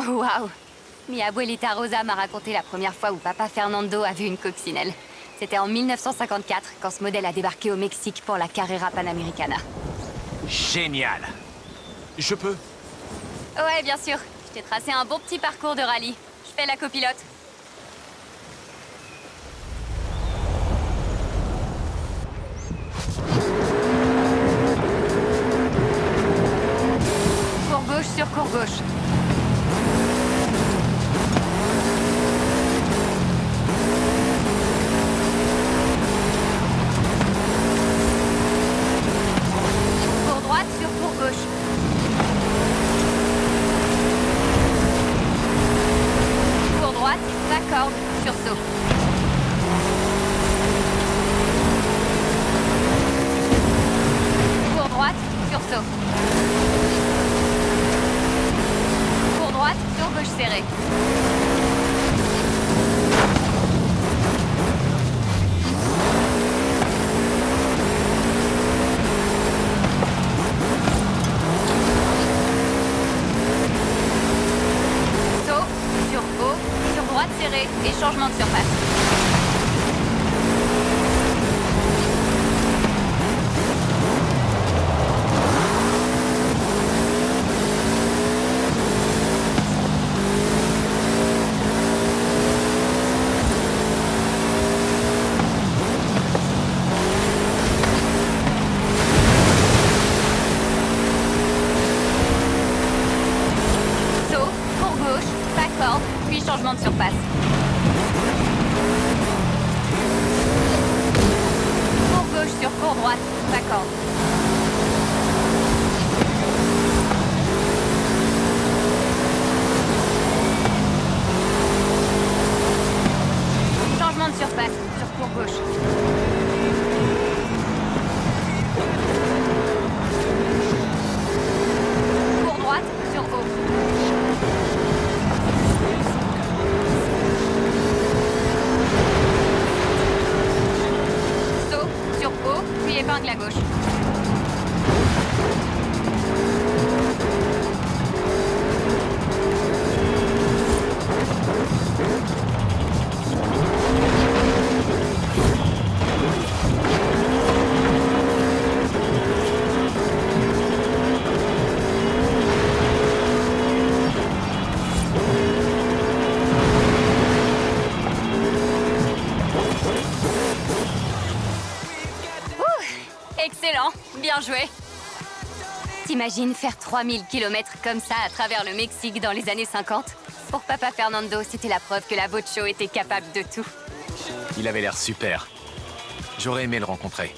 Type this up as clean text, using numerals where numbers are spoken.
waouh! Mi abuelita Rosa m'a raconté la première fois où papa Fernando a vu une coccinelle. C'était en 1954, quand ce modèle a débarqué au Mexique pour la Carrera Panamericana. Génial. Je peux? Ouais, bien sûr. Je t'ai tracé un bon petit parcours de rallye. Je fais la copilote. Cours gauche sur cours gauche. Cours droite sur cours gauche. Cours droite, raccord, sursaut. Cours droite, sursaut. Cours droite, sur gauche serré. Saut, sur haut, sur droite serré et changement de surface. Saut, cours gauche, raccord, puis changement de surface. Cours gauche sur cours droite, raccord. Changement de surface sur cours gauche. Cours droite sur haut. Saut sur haut, puis épingle à gauche. Excellent, bien joué. T'imagines faire 3000 km comme ça à travers le Mexique dans les années 50? Pour papa Fernando, c'était la preuve que la Vocho était capable de tout. Il avait l'air super. J'aurais aimé le rencontrer.